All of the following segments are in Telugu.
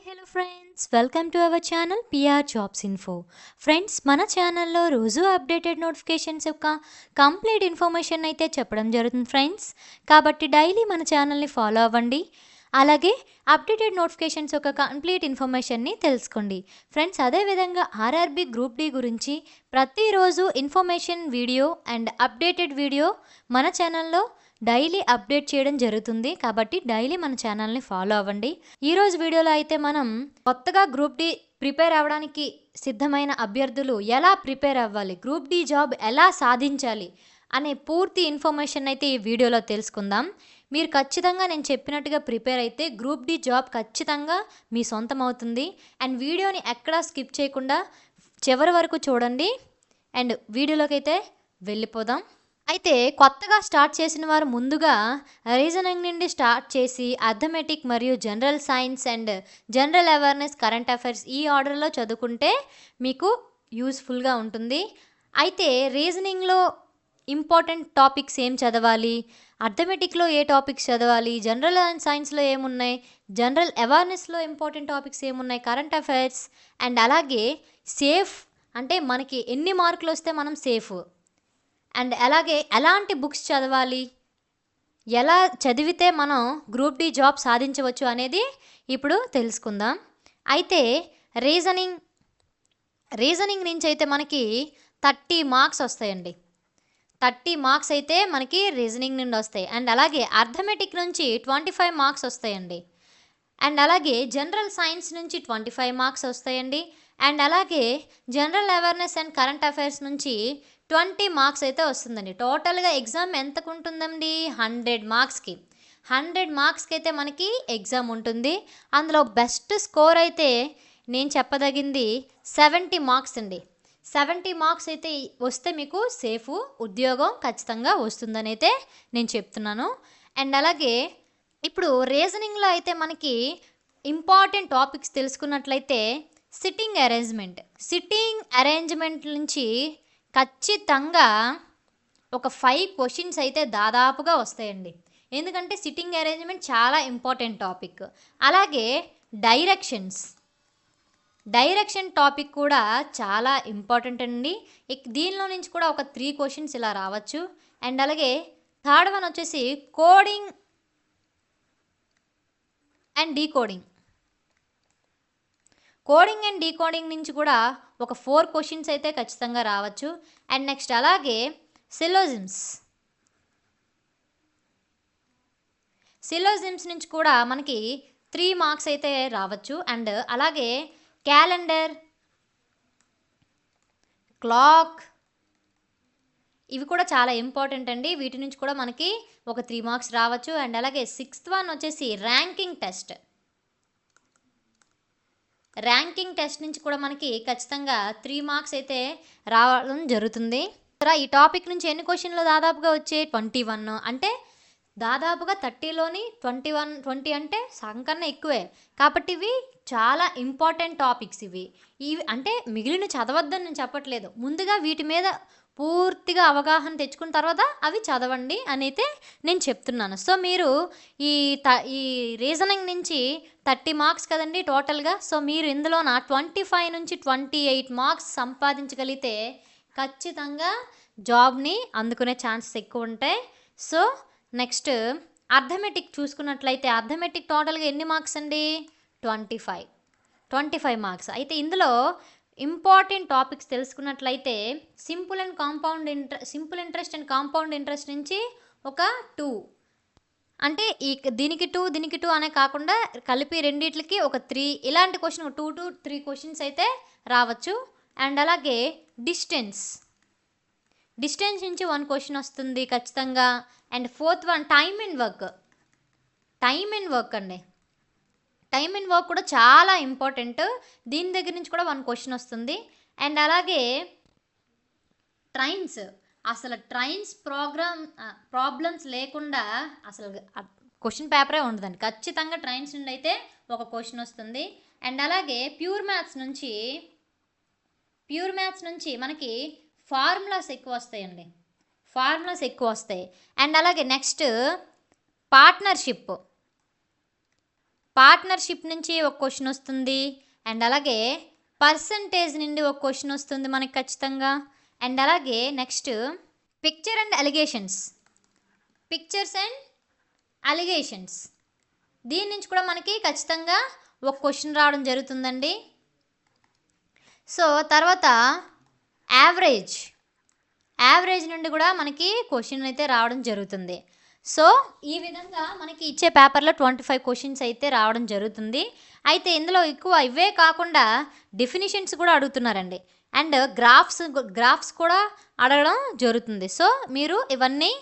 Hello friends, welcome to our channel PR jobs info. Friends, మన ఛానల్లో రోజు అప్డేటెడ్ నోటిఫికేషన్స్ యొక్క కంప్లీట్ ఇన్ఫర్మేషన్ అయితే చెప్పడం జరుగుతుంది ఫ్రెండ్స్. కాబట్టి డైలీ మన ఛానల్ని ఫాలో అవ్వండి. అలాగే అప్డేటెడ్ నోటిఫికేషన్స్ యొక్క కంప్లీట్ ఇన్ఫర్మేషన్ని తెలుసుకోండి ఫ్రెండ్స్. అదేవిధంగా ఆర్ఆర్బి గ్రూప్ డి గురించి ప్రతిరోజు information video and updated video మన ఛానల్లో డైలీ అప్డేట్ చేయడం జరుగుతుంది. కాబట్టి డైలీ మన ఛానల్ని ఫాలో అవ్వండి. ఈరోజు వీడియోలో అయితే మనం కొత్తగా గ్రూప్ డి ప్రిపేర్ అవ్వడానికి సిద్ధమైన అభ్యర్థులు ఎలా ప్రిపేర్ అవ్వాలి, గ్రూప్ డి జాబ్ ఎలా సాధించాలి అనే పూర్తి ఇన్ఫర్మేషన్ అయితే ఈ వీడియోలో తెలుసుకుందాం. మీరు ఖచ్చితంగా నేను చెప్పినట్టుగా ప్రిపేర్ అయితే గ్రూప్ డి జాబ్ ఖచ్చితంగా మీ సొంతం అవుతుంది. అండ్ వీడియోని ఎక్కడా స్కిప్ చేయకుండా చివరి వరకు చూడండి. అండ్ వీడియోలోకి అయితే వెళ్ళిపోదాం. అయితే కొత్తగా స్టార్ట్ చేసిన వారు ముందుగా రీజనింగ్ నుండి స్టార్ట్ చేసి అర్థమెటిక్ మరియు general science and general awareness, current affairs ఈ ఆర్డర్లో చదువుకుంటే మీకు యూస్ఫుల్గా ఉంటుంది. అయితే రీజనింగ్లో ఇంపార్టెంట్ టాపిక్స్ ఏం చదవాలి, అర్థమెటిక్లో ఏ టాపిక్స్ చదవాలి, జనరల్ అండ్ సైన్స్లో ఏమున్నాయి, జనరల్ అవేర్నెస్లో ఇంపార్టెంట్ టాపిక్స్ ఏమున్నాయి, కరెంట్ అఫైర్స్ అండ్ అలాగే సేఫ్ అంటే మనకి ఎన్ని మార్కులు వస్తే మనం సేఫ్, అండ్ అలాగే ఎలాంటి బుక్స్ చదవాలి, ఎలా చదివితే మనం గ్రూప్ డి జాబ్ సాధించవచ్చు అనేది ఇప్పుడు తెలుసుకుందాం. అయితే రీజనింగ్ నుంచి అయితే మనకి 30 మార్క్స్ వస్తాయండి. 30 మార్క్స్ అయితే మనకి రీజనింగ్ నుండి వస్తాయి. అండ్ అలాగే అర్థమెటిక్ నుంచి 25 మార్క్స్ వస్తాయండి. అండ్ అలాగే జనరల్ సైన్స్ నుంచి 25 మార్క్స్ వస్తాయండి. అండ్ అలాగే general awareness and current affairs నుంచి 20 మార్క్స్ అయితే వస్తుందండి. టోటల్గా ఎగ్జామ్ ఎంతకు ఉంటుందండి? 100 మార్క్స్కి. 100 మార్క్స్కి అయితే మనకి ఎగ్జామ్ ఉంటుంది. అందులో బెస్ట్ స్కోర్ అయితే నేను చెప్పదగింది 70 మార్క్స్ అండి. 70 మార్క్స్ అయితే వస్తే మీకు సేఫ్, ఉద్యోగం ఖచ్చితంగా వస్తుందని అయితే నేను చెప్తున్నాను. అండ్ అలాగే ఇప్పుడు రీజనింగ్లో అయితే మనకి ఇంపార్టెంట్ టాపిక్స్ తెలుసుకున్నట్లయితే సిట్టింగ్ అరేంజ్మెంట్ నుంచి ఖచ్చితంగా ఒక 5 క్వశ్చన్స్ అయితే దాదాపుగా వస్తాయండి. ఎందుకంటే సిట్టింగ్ అరేంజ్మెంట్ చాలా ఇంపార్టెంట్ టాపిక్. అలాగే డైరెక్షన్ టాపిక్ కూడా చాలా ఇంపార్టెంట్ అండి. దీనిలో నుంచి కూడా ఒక 3 క్వశ్చన్స్ ఇలా రావచ్చు. అండ్ అలాగే థర్డ్ వన్ వచ్చేసి కోడింగ్ అండ్ డీకోడింగ్ నుంచి కూడా ఒక 4 క్వశ్చన్స్ అయితే ఖచ్చితంగా రావచ్చు. అండ్ నెక్స్ట్ అలాగే సిలోజిమ్స్ నుంచి కూడా మనకి 3 మార్క్స్ అయితే రావచ్చు. అండ్ అలాగే క్యాలెండర్, క్లాక్ ఇవి కూడా చాలా ఇంపార్టెంట్ అండి. వీటి నుంచి కూడా మనకి ఒక 3 మార్క్స్ రావచ్చు. అండ్ అలాగే 6th వన్ వచ్చేసి ర్యాంకింగ్ టెస్ట్ నుంచి కూడా మనకి ఖచ్చితంగా 3 మార్క్స్ అయితే రావడం జరుగుతుంది. ఈ టాపిక్ నుంచి ఎన్ని క్వశ్చన్లు దాదాపుగా వచ్చే 21, అంటే దాదాపుగా 30లోని 20 అంటే సంకన్నా ఎక్కువే. కాబట్టి ఇవి చాలా ఇంపార్టెంట్ టాపిక్స్. ఇవి అంటే మిగిలిన చదవద్దని నేను చెప్పట్లేదు. ముందుగా వీటి మీద పూర్తిగా అవగాహన తెచ్చుకున్న తర్వాత అవి చదవండి అని అయితే నేను చెప్తున్నాను. సో మీరు ఈ రీజనింగ్ నుంచి 30 మార్క్స్ కదండి టోటల్గా. సో మీరు ఇందులోన 25 నుంచి 28 మార్క్స్ సంపాదించగలిగితే ఖచ్చితంగా జాబ్ని అందుకునే ఛాన్సెస్ ఎక్కువ ఉంటాయి. సో నెక్స్ట్ అర్థమెటిక్ చూసుకున్నట్లయితే అర్థమెటిక్ టోటల్గా ఎన్ని మార్క్స్ అండి? 25 మార్క్స్. అయితే ఇందులో ఇంపార్టెంట్ టాపిక్స్ తెలుసుకున్నట్లయితే simple interest and compound interest నుంచి ఒక 2, అంటే దీనికి 2 అనే కాకుండా కలిపి రెండిట్లకి ఒక 3, ఇలాంటి క్వశ్చన్ 2 to 3 క్వశ్చన్స్ అయితే రావచ్చు. అండ్ అలాగే డిస్టెన్స్ నుంచి 1 క్వశ్చన్ వస్తుంది ఖచ్చితంగా. And 4th one time and work అండి. టైమ్ అండ్ వర్క్ కూడా చాలా ఇంపార్టెంట్. దీని దగ్గర నుంచి కూడా 1 క్వశ్చన్ వస్తుంది. అండ్ అలాగే ట్రైన్స్ ప్రాబ్లమ్స్ లేకుండా అసలు క్వశ్చన్ పేపరే ఉండదండి. ఖచ్చితంగా ట్రైన్స్ నుండి అయితే ఒక క్వశ్చన్ వస్తుంది. అండ్ అలాగే ప్యూర్ మ్యాథ్స్ నుంచి మనకి ఫార్ములాస్ ఎక్కువ వస్తాయి. అండ్ అలాగే నెక్స్ట్ పార్ట్నర్షిప్ పార్ట్నర్షిప్ నుంచి ఒక క్వశ్చన్ వస్తుంది, అండ్ అలాగే పర్సంటేజ్ నుండి ఒక క్వశ్చన్ వస్తుంది మనకి ఖచ్చితంగా. అండ్ అలాగే నెక్స్ట్ పిక్చర్స్ అండ్ అలిగేషన్స్ దీని నుంచి కూడా మనకి ఖచ్చితంగా ఒక క్వశ్చన్ రావడం జరుగుతుందండి. సో తర్వాత యావరేజ్ నుండి కూడా మనకి క్వశ్చన్ అయితే రావడం జరుగుతుంది. సో ఈ విధంగా మనకి ఇచ్చే పేపర్లో 25 క్వశ్చన్స్ అయితే రావడం జరుగుతుంది. అయితే ఇందులో ఎక్కువ ఇవే కాకుండా డెఫినిషన్స్ కూడా అడుగుతున్నారండి, అండ్ గ్రాఫ్స్ కూడా అడగడం జరుగుతుంది. సో మీరు ఇవన్నీ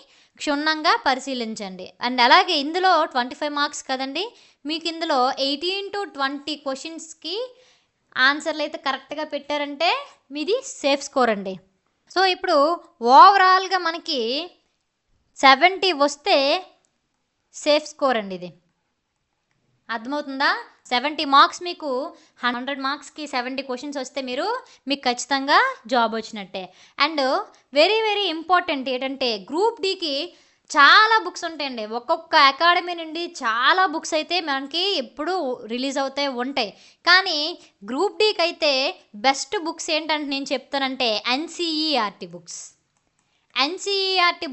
క్షుణ్ణంగా పరిశీలించండి. అండ్ అలాగే ఇందులో 25 మార్క్స్ కదండి, మీకు ఇందులో 18 to 20 క్వశ్చన్స్కి ఆన్సర్లు అయితే కరెక్ట్గా పెట్టారంటే మీది సేఫ్ స్కోర్ అండి. సో ఇప్పుడు ఓవరాల్గా మనకి 70 వస్తే సేఫ్ స్కోర్ అండి. ఇది అర్థమవుతుందా? 70 మార్క్స్ మీకు 100 మార్క్స్కి 70 క్వశ్చన్స్ వస్తే మీకు ఖచ్చితంగా జాబ్ వచ్చినట్టే. అండ్ వెరీ వెరీ ఇంపార్టెంట్ ఏంటంటే గ్రూప్ డికి చాలా బుక్స్ ఉంటాయండి. ఒక్కొక్క అకాడమీ నుండి చాలా బుక్స్ అయితే మనకి ఎప్పుడు రిలీజ్ ఉంటాయి. కానీ గ్రూప్ డికి అయితే బెస్ట్ బుక్స్ ఏంటంటే నేను చెప్తానంటే ఎన్సీఈఆర్టీ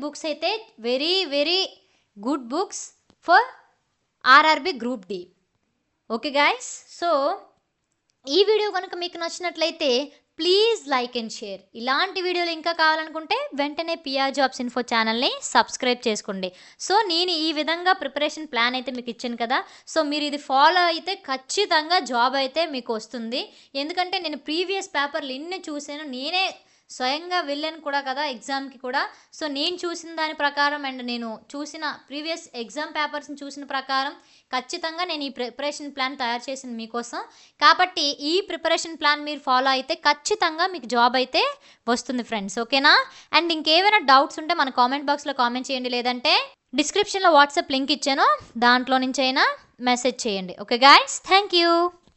బుక్స్ అయితే very very good books for RRB group D. Okay guys, so ఈ వీడియో కనుక మీకు నచ్చినట్లయితే ప్లీజ్ లైక్ అండ్ షేర్. ఇలాంటి వీడియోలు ఇంకా కావాలనుకుంటే వెంటనే పిఆర్ జాబ్స్ ఇన్ఫో ఛానల్ని సబ్స్క్రైబ్ చేసుకోండి. సో నేను ఈ విధంగా ప్రిపరేషన్ ప్లాన్ అయితే మీకు ఇచ్చాను కదా, సో మీరు ఇది ఫాలో అయితే ఖచ్చితంగా జాబ్ అయితే మీకు వస్తుంది. ఎందుకంటే నేను ప్రీవియస్ పేపర్లు ఇన్ని చూసాను, నేనే స్వయంగా వెళ్ళాను కూడా కదా ఎగ్జామ్కి కూడా. సో నేను చూసిన దాని ప్రకారం అండ్ నేను చూసిన ప్రీవియస్ ఎగ్జామ్ పేపర్స్ని చూసిన ప్రకారం ఖచ్చితంగా నేను ఈ ప్రిపరేషన్ ప్లాన్ తయారు చేసింది మీకోసం. కాబట్టి ఈ ప్రిపరేషన్ ప్లాన్ మీరు ఫాలో అయితే ఖచ్చితంగా మీకు జాబ్ అయితే వస్తుంది ఫ్రెండ్స్. ఓకేనా? అండ్ ఇంకేమైనా డౌట్స్ ఉంటే మన కామెంట్ బాక్స్లో కామెంట్ చేయండి, లేదంటే డిస్క్రిప్షన్లో వాట్సాప్ లింక్ ఇచ్చాను, దాంట్లో నుంచి అయినా మెసేజ్ చేయండి. Okay guys, thank you.